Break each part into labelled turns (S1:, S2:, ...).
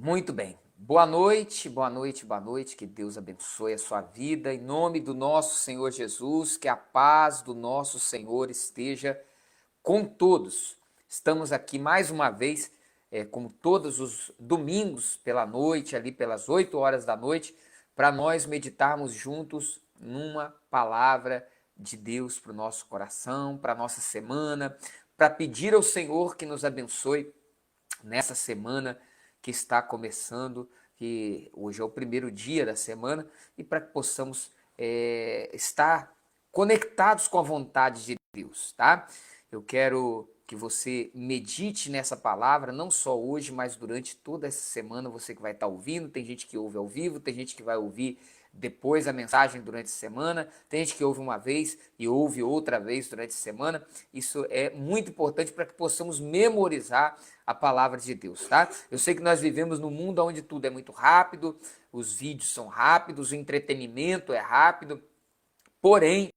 S1: Muito bem. Boa noite, boa noite, boa noite. Que Deus abençoe a sua vida. Em nome do nosso Senhor Jesus, que a paz do nosso Senhor esteja com todos. Estamos aqui mais uma vez, como todos os domingos pela noite, ali pelas 8 horas da noite, para nós meditarmos juntos numa palavra de Deus para o nosso coração, para a nossa semana, para pedir ao Senhor que nos abençoe nessa semana que está começando, que hoje é o primeiro dia da semana, e para que possamos estar conectados com a vontade de Deus, tá? Eu quero que você medite nessa palavra, não só hoje, mas durante toda essa semana, você que vai estar ouvindo. Tem gente que ouve ao vivo, tem gente que vai ouvir depois a mensagem durante a semana, tem gente que ouve uma vez e ouve outra vez durante a semana. Isso é muito importante para que possamos memorizar a palavra de Deus, tá? Eu sei que nós vivemos num mundo onde tudo é muito rápido, os vídeos são rápidos, o entretenimento é rápido, porém,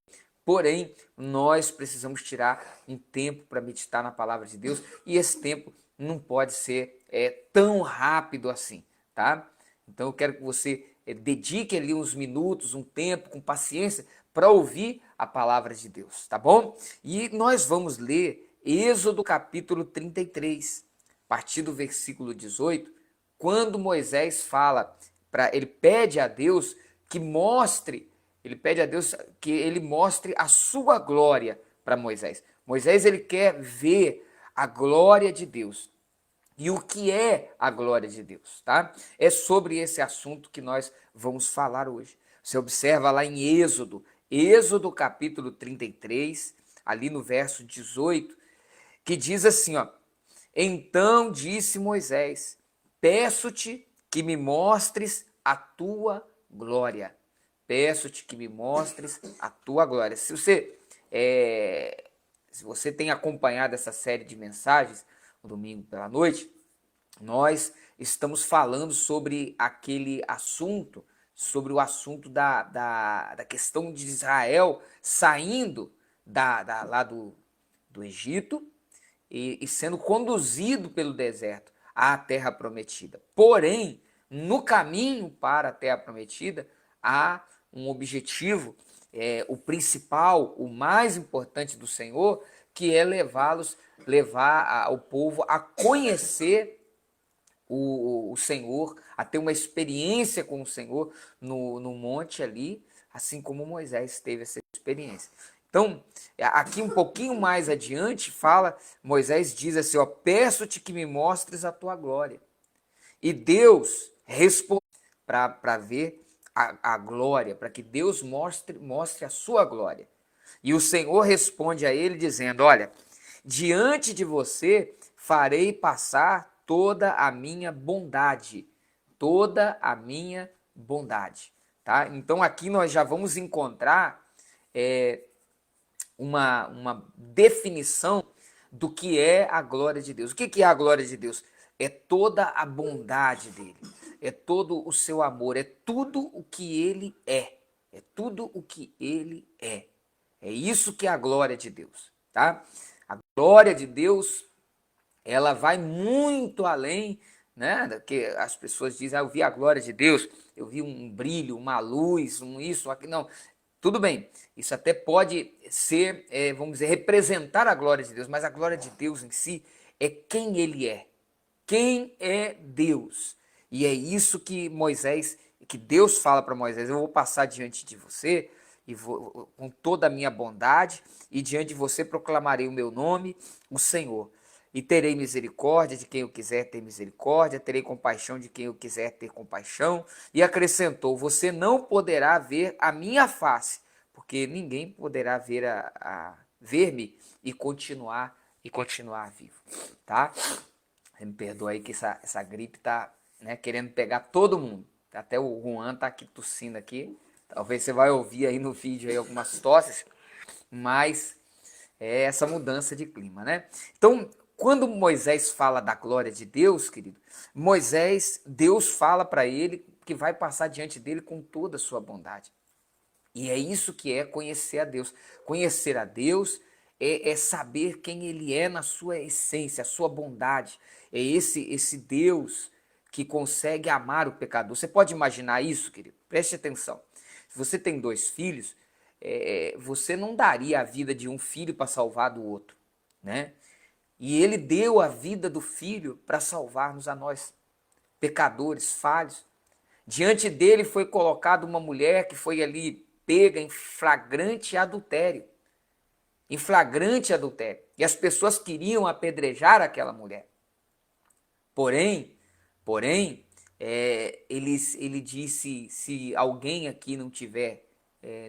S1: nós precisamos tirar um tempo para meditar na palavra de Deus, e esse tempo não pode ser tão rápido assim, tá? Então eu quero que você dedique ali uns minutos, um tempo, com paciência, para ouvir a palavra de Deus, tá bom? E nós vamos ler Êxodo capítulo 33, a partir do versículo 18, quando Moisés fala, ele pede a Deus que mostre, ele pede a Deus que ele mostre a sua glória para Moisés. Moisés, ele quer ver a glória de Deus. E o que é a glória de Deus, tá? É sobre esse assunto que nós vamos falar hoje. Você observa lá em Êxodo capítulo 33, ali no verso 18, que diz assim, ó: Então disse Moisés: Peço-te que me mostres a tua glória. Peço-te que me mostres a tua glória. Se você tem acompanhado essa série de mensagens, no domingo pela noite, nós estamos falando sobre aquele assunto, sobre o assunto da questão de Israel saindo lá do Egito e sendo conduzido pelo deserto à terra prometida. Porém, no caminho para a terra prometida, há um objetivo, o principal, o mais importante do Senhor, que é levar o povo a conhecer o Senhor, a ter uma experiência com o Senhor no monte ali, assim como Moisés teve essa experiência. Então, aqui um pouquinho mais adiante, Moisés diz assim, ó: Peço-te que me mostres a tua glória. E Deus responde para ver a glória, para que Deus mostre a sua glória. E o Senhor responde a ele dizendo: Olha, diante de você farei passar toda a minha bondade, toda a minha bondade, tá? Então aqui nós já vamos encontrar uma definição do que é a glória de Deus. O que é a glória de Deus? É toda a bondade dele, é todo o seu amor, é tudo o que ele é tudo o que ele é. É isso que é a glória de Deus, tá? A glória de Deus, ela vai muito além, né? Que as pessoas dizem: eu vi a glória de Deus, eu vi um brilho, uma luz, um isso, um aquilo. Não, tudo bem, isso até pode ser, vamos dizer, representar a glória de Deus, mas a glória de Deus em si é quem ele é. Quem é Deus? E é isso que Deus fala para Moisés: eu vou passar diante de você e vou com toda a minha bondade, e diante de você proclamarei o meu nome, o Senhor. E terei misericórdia de quem eu quiser ter misericórdia, terei compaixão de quem eu quiser ter compaixão. E acrescentou: você não poderá ver a minha face, porque ninguém poderá ver-me e continuar vivo, tá? Você me perdoa aí que essa gripe tá, né, querendo pegar todo mundo. Até o Juan tá aqui tossindo aqui. Talvez você vai ouvir aí no vídeo aí algumas tosses, mas é essa mudança de clima, né? Então, quando Moisés fala da glória de Deus, querido, Deus fala para ele que vai passar diante dele com toda a sua bondade. E é isso que é conhecer a Deus. Conhecer a Deus é saber quem ele é na sua essência, a sua bondade. É esse Deus que consegue amar o pecador. Você pode imaginar isso, querido? Preste atenção. Se você tem 2 filhos, você não daria a vida de um filho para salvar do outro, né? E ele deu a vida do filho para salvar-nos a nós, pecadores, falhos. Diante dele foi colocada uma mulher que foi ali pega em flagrante adultério. Em flagrante adultério. E as pessoas queriam apedrejar aquela mulher. Porém, ele disse, se alguém aqui não tiver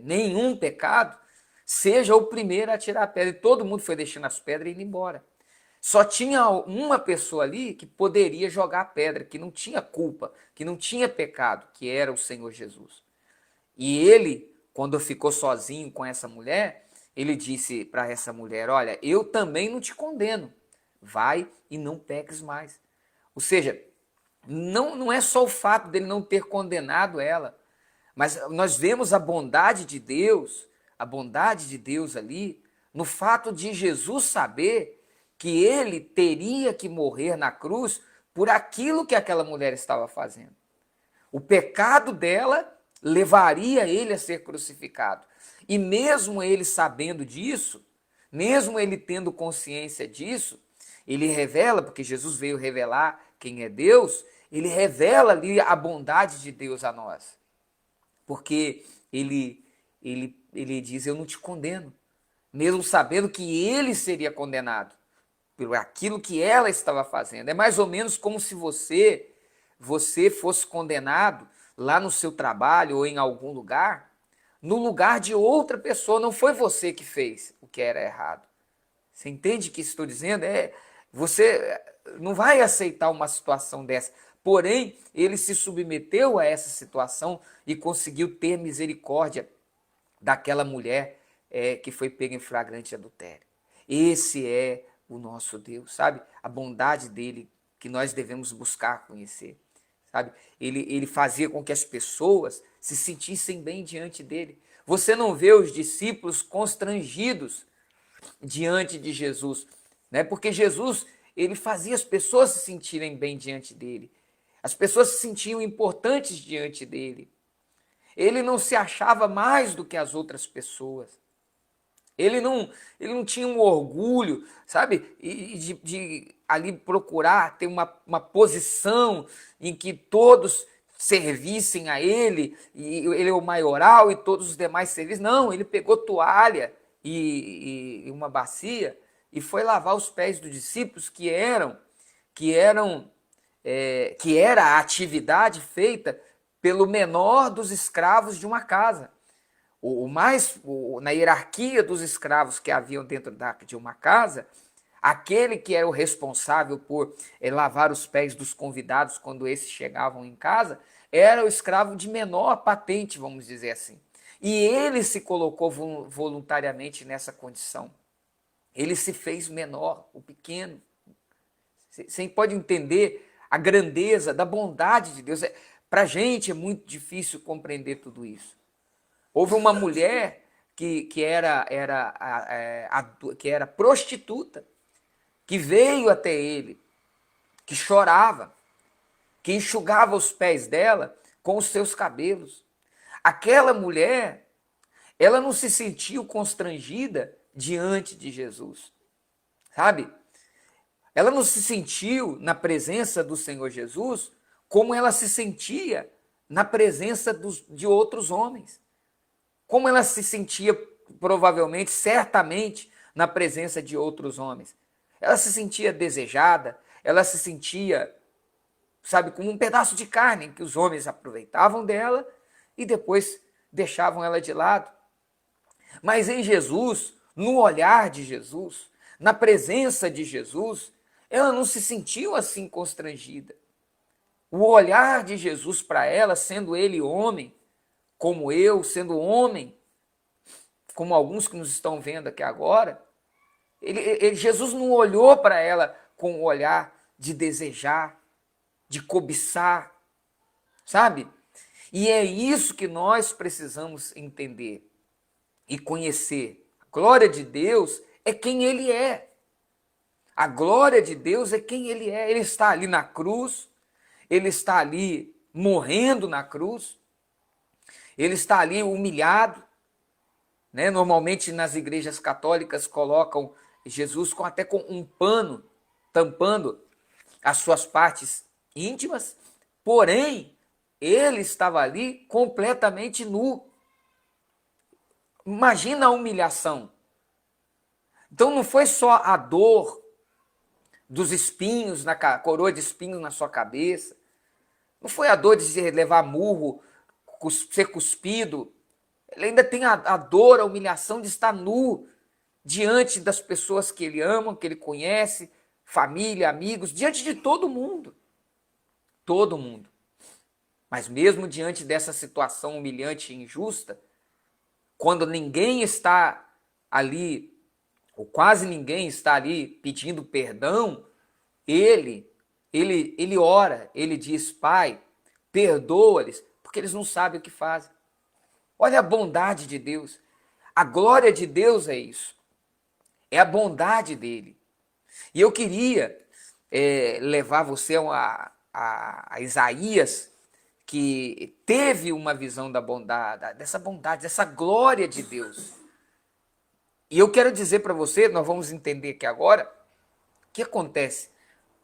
S1: nenhum pecado, seja o primeiro a tirar a pedra. E todo mundo foi deixando as pedras e indo embora. Só tinha uma pessoa ali que poderia jogar a pedra, que não tinha culpa, que não tinha pecado, que era o Senhor Jesus. E ele, quando ficou sozinho com essa mulher, ele disse para essa mulher, olha, eu também não te condeno, vai e não peques mais. Ou seja, não é só o fato dele não ter condenado ela, mas nós vemos a bondade de Deus ali, no fato de Jesus saber que ele teria que morrer na cruz por aquilo que aquela mulher estava fazendo. O pecado dela levaria ele a ser crucificado. E mesmo ele sabendo disso, mesmo ele tendo consciência disso, ele revela, porque Jesus veio revelar quem é Deus, ele revela ali a bondade de Deus a nós. Porque ele diz, eu não te condeno, mesmo sabendo que ele seria condenado por aquilo que ela estava fazendo. É mais ou menos como se você fosse condenado lá no seu trabalho ou em algum lugar, no lugar de outra pessoa. Não foi você que fez o que era errado. Você entende o que estou dizendo? Você não vai aceitar uma situação dessa. Porém, ele se submeteu a essa situação e conseguiu ter misericórdia daquela mulher que foi pega em flagrante adultério. Esse é o nosso Deus, sabe? A bondade dele que nós devemos buscar conhecer, sabe? Ele fazia com que as pessoas se sentissem bem diante dele. Você não vê os discípulos constrangidos diante de Jesus, né? Porque Jesus, ele fazia as pessoas se sentirem bem diante dele. As pessoas se sentiam importantes diante dele. Ele não se achava mais do que as outras pessoas. Ele não tinha um orgulho, sabe, de ali procurar ter uma posição em que todos servissem a ele, e ele é o maioral e todos os demais servissem. Não, ele pegou toalha e uma bacia e foi lavar os pés dos discípulos, que era a atividade feita pelo menor dos escravos de uma casa. Na hierarquia dos escravos que haviam dentro de uma casa, aquele que era o responsável por lavar os pés dos convidados quando esses chegavam em casa, era o escravo de menor patente, vamos dizer assim. E ele se colocou voluntariamente nessa condição. Ele se fez menor, o pequeno. Você pode entender a grandeza da bondade de Deus. Para a gente é muito difícil compreender tudo isso. Houve uma mulher que era prostituta, que veio até ele, que chorava, que enxugava os pés dela com os seus cabelos. Aquela mulher, ela não se sentiu constrangida diante de Jesus, sabe? Ela não se sentiu na presença do Senhor Jesus como ela se sentia na presença de outros homens. Como ela se sentia, provavelmente, certamente, na presença de outros homens. Ela se sentia desejada, ela se sentia, sabe, como um pedaço de carne que os homens aproveitavam dela e depois deixavam ela de lado. Mas em Jesus, no olhar de Jesus, na presença de Jesus, ela não se sentiu assim constrangida. O olhar de Jesus para ela, sendo ele homem, como eu, sendo homem, como alguns que nos estão vendo aqui agora, Jesus não olhou para ela com o olhar de desejar, de cobiçar, sabe? E é isso que nós precisamos entender e conhecer. A glória de Deus é quem Ele é. A glória de Deus é quem Ele é. Ele está ali na cruz, ele está ali morrendo na cruz, ele está ali humilhado, né? Normalmente nas igrejas católicas colocam Jesus até com um pano tampando as suas partes íntimas, porém, ele estava ali completamente nu. Imagina a humilhação. Então não foi só a dor dos espinhos, coroa de espinhos na sua cabeça, não foi a dor de levar murro, ser cuspido, ele ainda tem a dor, a humilhação de estar nu diante das pessoas que ele ama, que ele conhece, família, amigos, diante de todo mundo. Todo mundo. Mas mesmo diante dessa situação humilhante e injusta, quando ninguém está ali, ou quase ninguém está ali pedindo perdão, ele ora, ele diz: Pai, perdoa-lhes, porque eles não sabem o que fazem. Olha a bondade de Deus. A glória de Deus é isso. É a bondade dele. E eu queria levar você a Isaías, que teve uma visão da bondade, dessa glória de Deus. E eu quero dizer para você, nós vamos entender aqui agora, o que acontece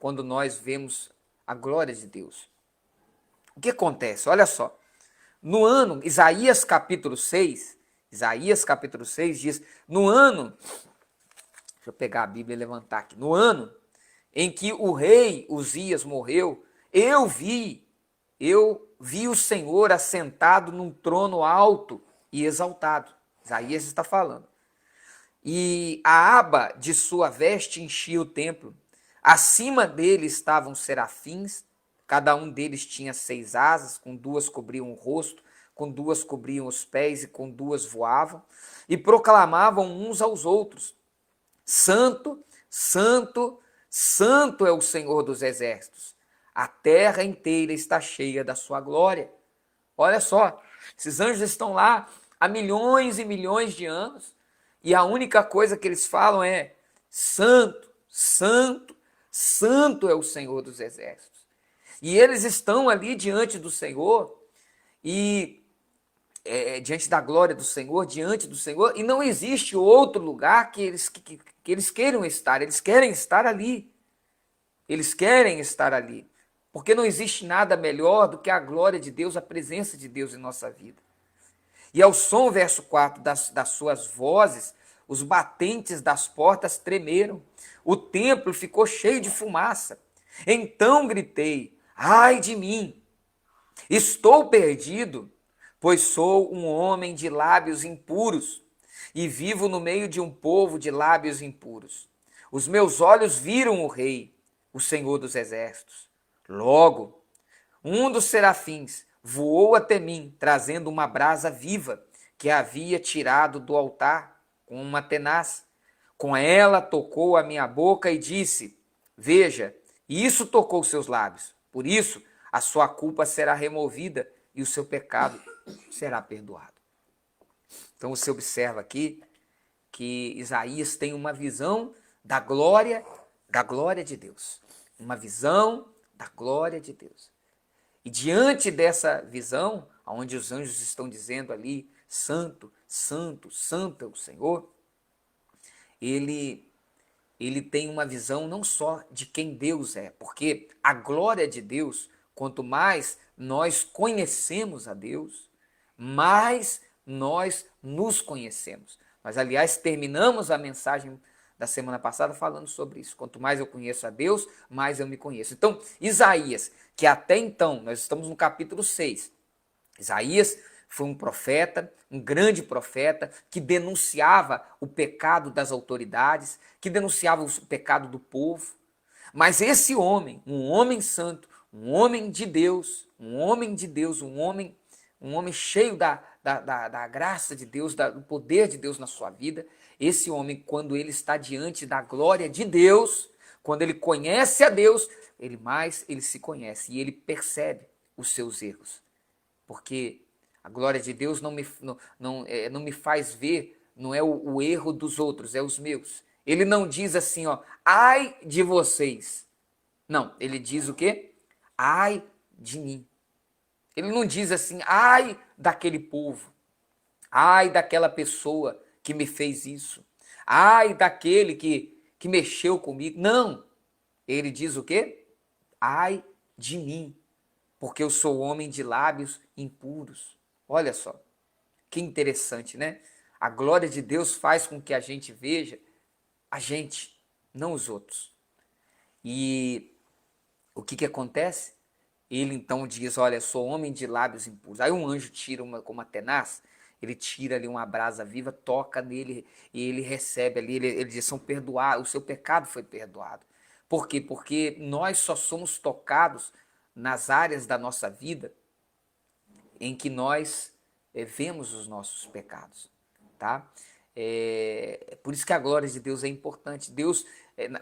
S1: quando nós vemos a glória de Deus. O que acontece? Olha só. No ano, Isaías capítulo 6 diz, no ano, deixa eu pegar a Bíblia e levantar aqui, no ano em que o rei Uzias morreu, eu vi o Senhor assentado num trono alto e exaltado. Isaías está falando. E a aba de sua veste enchia o templo. Acima dele estavam serafins, cada um deles tinha 6 asas, com 2 cobriam o rosto, com 2 cobriam os pés e com 2 voavam, e proclamavam uns aos outros: Santo, Santo, Santo é o Senhor dos exércitos. A terra inteira está cheia da sua glória. Olha só, esses anjos estão lá há milhões e milhões de anos, e a única coisa que eles falam é: Santo, Santo, Santo é o Senhor dos exércitos. E eles estão ali diante do Senhor, e diante da glória do Senhor, diante do Senhor, e não existe outro lugar que eles queiram estar, eles querem estar ali. Eles querem estar ali, porque não existe nada melhor do que a glória de Deus, a presença de Deus em nossa vida. E ao som, verso 4, das suas vozes, os batentes das portas tremeram, o templo ficou cheio de fumaça. Então gritei: ai de mim, estou perdido, pois sou um homem de lábios impuros e vivo no meio de um povo de lábios impuros. Os meus olhos viram o Rei, o Senhor dos exércitos. Logo, um dos serafins voou até mim, trazendo uma brasa viva que havia tirado do altar com uma tenaz. Com ela tocou a minha boca e disse: veja, isso tocou seus lábios. Por isso, a sua culpa será removida e o seu pecado será perdoado. Então você observa aqui que Isaías tem uma visão da glória de Deus. Uma visão da glória de Deus. E diante dessa visão, onde os anjos estão dizendo ali: Santo, Santo, Santo é o Senhor, ele tem uma visão não só de quem Deus é, porque a glória de Deus, quanto mais nós conhecemos a Deus, mais nós nos conhecemos. Nós, aliás, terminamos a mensagem da semana passada falando sobre isso. Quanto mais eu conheço a Deus, mais eu me conheço. Então, Isaías, que até então, nós estamos no capítulo 6, Isaías foi um profeta, um grande profeta, que denunciava o pecado das autoridades, que denunciava o pecado do povo. Mas esse homem, um homem santo, um homem de Deus, um homem cheio da graça de Deus, do poder de Deus na sua vida, esse homem, quando ele está diante da glória de Deus, quando ele conhece a Deus, ele se conhece e ele percebe os seus erros. Porque a glória de Deus não me faz ver, não é o erro dos outros, é os meus. Ele não diz assim, ai de vocês. Não, ele diz o quê? ai de mim. Ele não diz assim, ai daquele povo, ai daquela pessoa que me fez isso, ai daquele que mexeu comigo. Não, ele diz o quê? Ai de mim, porque eu sou homem de lábios impuros. Olha só, que interessante, né? A glória de Deus faz com que a gente veja a gente, não os outros. E o que acontece? Ele então diz, olha, sou homem de lábios impuros. Aí um anjo tira com uma tenaz, ele tira ali uma brasa viva, toca nele e ele recebe ali, ele diz, são perdoados, o seu pecado foi perdoado. Por quê? Porque nós só somos tocados nas áreas da nossa vida em que nós vemos os nossos pecados, tá? Por isso que a glória de Deus é importante. Deus,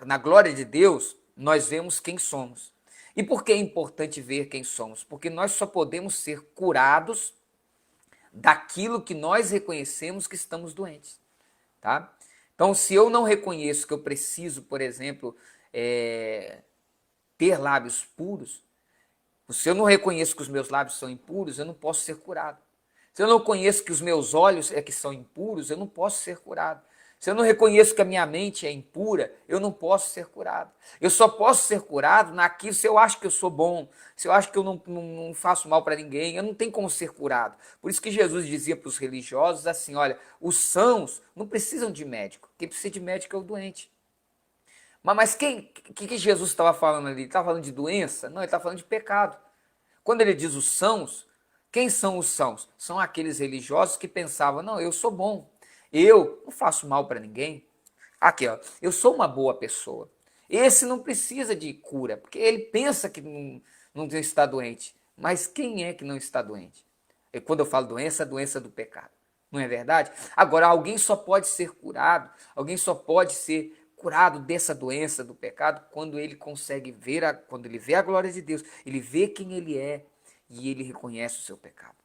S1: na glória de Deus, nós vemos quem somos. E por que é importante ver quem somos? Porque nós só podemos ser curados daquilo que nós reconhecemos que estamos doentes, tá? Então, se eu não reconheço que eu preciso, por exemplo, ter lábios puros, se eu não reconheço que os meus lábios são impuros, eu não posso ser curado. Se eu não conheço que os meus olhos é que são impuros, eu não posso ser curado. Se eu não reconheço que a minha mente é impura, eu não posso ser curado. Eu só posso ser curado naquilo se eu acho que eu sou bom, se eu acho que eu não faço mal para ninguém, eu não tenho como ser curado. Por isso que Jesus dizia para os religiosos assim, olha, os sãos não precisam de médico, quem precisa de médico é o doente. Mas que Jesus estava falando ali? Ele estava falando de doença? Não, ele estava falando de pecado. Quando ele diz os sãos, quem são os sãos? São aqueles religiosos que pensavam, não, eu sou bom, eu não faço mal para ninguém. Aqui, ó, eu sou uma boa pessoa. Esse não precisa de cura, porque ele pensa que não está doente. Mas quem é que não está doente? E quando eu falo doença, a doença do pecado. Não é verdade? Agora, alguém só pode ser curado, alguém só pode ser curado dessa doença do pecado quando ele consegue ver, quando ele vê a glória de Deus, ele vê quem ele é e ele reconhece o seu pecado.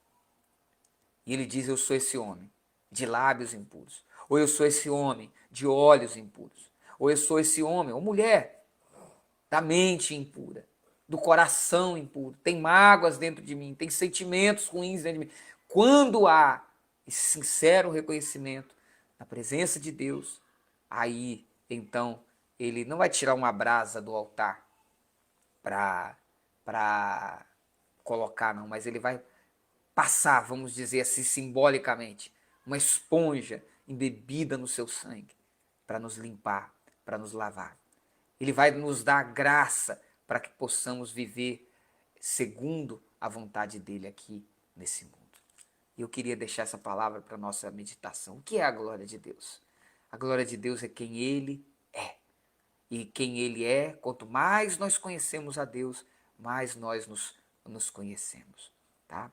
S1: E ele diz, eu sou esse homem de lábios impuros, ou eu sou esse homem de olhos impuros, ou eu sou esse homem ou mulher da mente impura, do coração impuro, tem mágoas dentro de mim, tem sentimentos ruins dentro de mim. Quando há esse sincero reconhecimento na presença de Deus, aí então ele não vai tirar uma brasa do altar para colocar, não, mas ele vai passar, vamos dizer assim, simbolicamente, uma esponja embebida no seu sangue para nos limpar, para nos lavar. Ele vai nos dar graça para que possamos viver segundo a vontade dele aqui nesse mundo. E eu queria deixar essa palavra para a nossa meditação. O que é a glória de Deus? A glória de Deus é quem ele é. E quem ele é, quanto mais nós conhecemos a Deus, mais nós nos conhecemos, tá?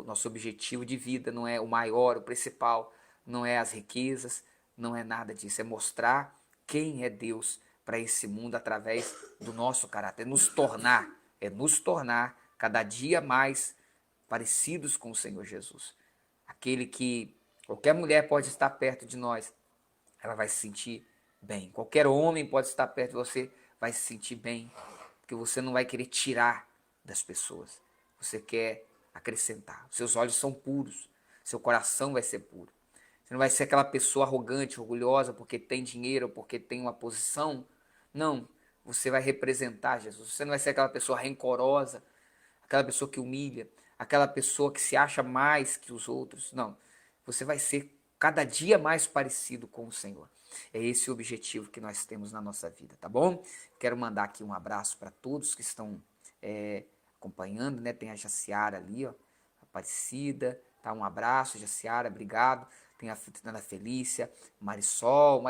S1: Nosso objetivo de vida não é o maior, o principal, não é as riquezas, não é nada disso, é mostrar quem é Deus para esse mundo através do nosso caráter, é nos tornar cada dia mais parecidos com o Senhor Jesus. Aquele que qualquer mulher pode estar perto de nós, ela vai se sentir bem. Qualquer homem pode estar perto de você, vai se sentir bem, porque você não vai querer tirar das pessoas, você quer acrescentar. Seus olhos são puros, seu coração vai ser puro. Você não vai ser aquela pessoa arrogante, orgulhosa, porque tem dinheiro, porque tem uma posição. Não, você vai representar Jesus. Você não vai ser aquela pessoa rancorosa, aquela pessoa que humilha, aquela pessoa que se acha mais que os outros. Não, você vai ser cada dia mais parecido com o Senhor. É esse o objetivo que nós temos na nossa vida, tá bom? Quero mandar aqui um abraço para todos que estão acompanhando, né? Tem a Jaciara ali, ó, Aparecida, tá? Um abraço, Jaciara, obrigado. Tem a Ana Felícia, Marisol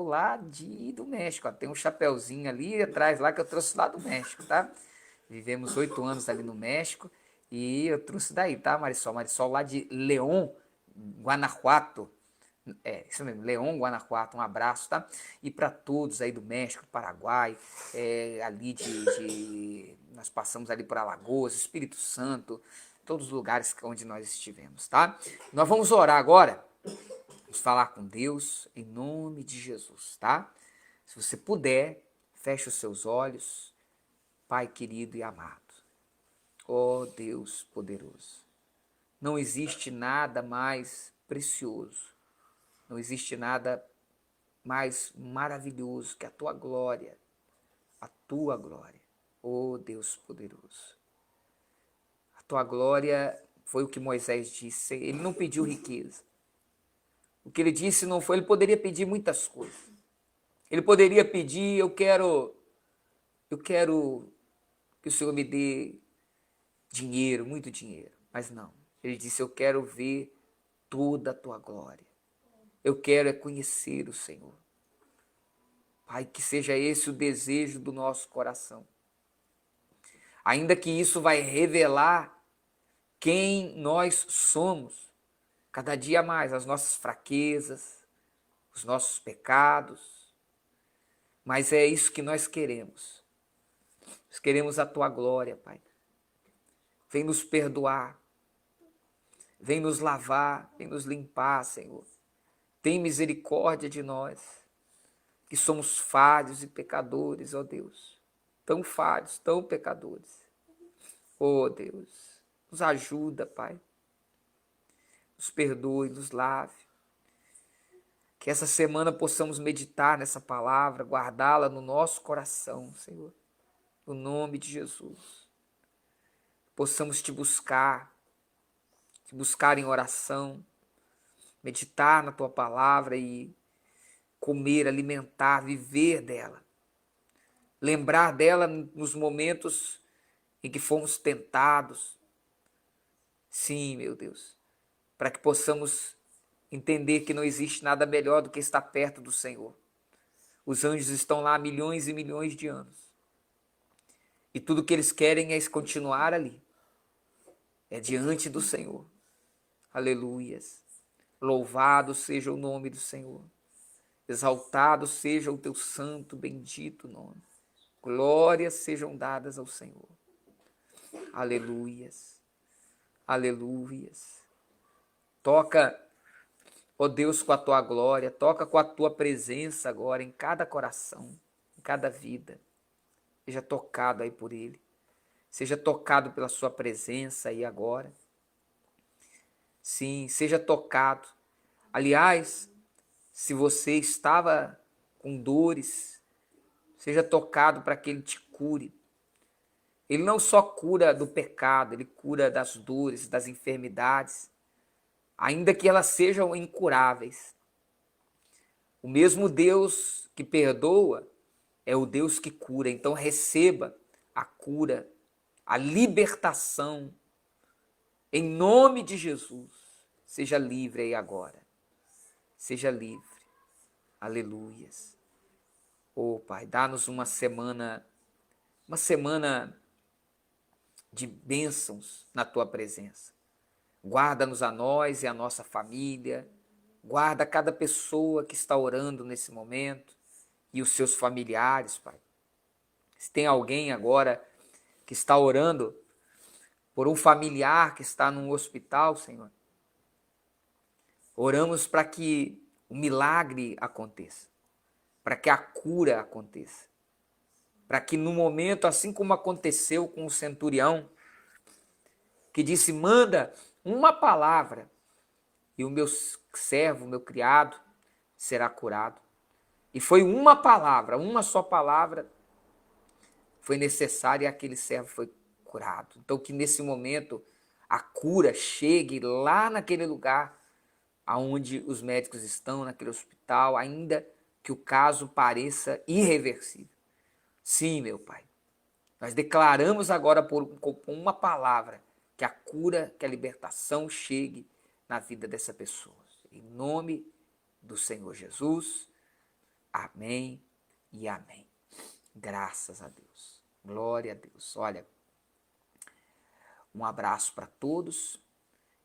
S1: lá do México, ó. Tem um chapeuzinho ali atrás lá que eu trouxe lá do México, tá? Vivemos 8 anos ali no México e eu trouxe daí, tá, Marisol? Marisol lá de León, Guanajuato. Isso mesmo, León, Guanajuato, um abraço, tá? E para todos aí do México, Paraguai, ali nós passamos ali por Alagoas, Espírito Santo, todos os lugares onde nós estivemos, tá? Nós vamos orar agora, vamos falar com Deus em nome de Jesus, tá? Se você puder, feche os seus olhos, Pai querido e amado, ó Deus poderoso, não existe nada mais precioso, não existe nada mais maravilhoso que a tua glória, ó Deus poderoso. A tua glória foi o que Moisés disse, ele não pediu riqueza. O que ele disse não foi, ele poderia pedir muitas coisas. Ele poderia pedir, eu quero que o Senhor me dê dinheiro, muito dinheiro. Mas não, ele disse, eu quero ver toda a tua glória. Eu quero é conhecer o Senhor. Pai, que seja esse o desejo do nosso coração. Ainda que isso vai revelar quem nós somos, cada dia mais, as nossas fraquezas, os nossos pecados. Mas é isso que nós queremos. Nós queremos a tua glória, Pai. Vem nos perdoar. Vem nos lavar, vem nos limpar, Senhor. Tem misericórdia de nós, que somos falhos e pecadores, ó Deus. Tão falhos, tão pecadores. Ó Deus, nos ajuda, Pai. Nos perdoe, nos lave. Que essa semana possamos meditar nessa palavra, guardá-la no nosso coração, Senhor. No nome de Jesus. Possamos te buscar em oração, meditar na tua palavra e comer, alimentar, viver dela. Lembrar dela nos momentos em que fomos tentados. Sim, meu Deus, para que possamos entender que não existe nada melhor do que estar perto do Senhor. Os anjos estão lá há milhões e milhões de anos. E tudo que eles querem é continuar ali. É diante do Senhor. Aleluias. Louvado seja o nome do Senhor. Exaltado seja o teu santo, bendito nome. Glórias sejam dadas ao Senhor. Aleluias. Aleluias. Toca, ó Deus, com a tua glória. Toca com a tua presença agora em cada coração, em cada vida. Seja tocado aí por Ele. Seja tocado pela sua presença aí agora. Sim, seja tocado. Aliás, se você estava com dores, seja tocado para que Ele te cure. Ele não só cura do pecado, Ele cura das dores, das enfermidades, ainda que elas sejam incuráveis. O mesmo Deus que perdoa é o Deus que cura. Então receba a cura, a libertação, em nome de Jesus. Seja livre aí agora. Seja livre. Aleluias. Oh, Pai, dá-nos uma semana de bênçãos na Tua presença. Guarda-nos a nós e a nossa família. Guarda cada pessoa que está orando nesse momento e os seus familiares, Pai. Se tem alguém agora que está orando por um familiar que está num hospital, Senhor, oramos para que o milagre aconteça, para que a cura aconteça, para que no momento, assim como aconteceu com o centurião, que disse, manda uma palavra e o meu servo, meu criado, será curado. E foi uma palavra, uma só palavra foi necessária e aquele servo foi curado. Então que nesse momento a cura chegue lá naquele lugar aonde os médicos estão, naquele hospital, ainda que o caso pareça irreversível. Sim, meu Pai, nós declaramos agora com uma palavra que a cura, que a libertação chegue na vida dessa pessoa. Em nome do Senhor Jesus, amém e amém. Graças a Deus. Glória a Deus. Olha, um abraço para todos,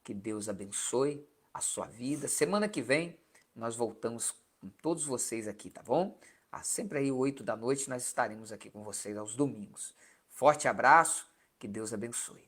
S1: que Deus abençoe a sua vida. Semana que vem nós voltamos com todos vocês aqui, tá bom? Sempre aí 8 da noite nós estaremos aqui com vocês aos domingos. Forte abraço, que Deus abençoe.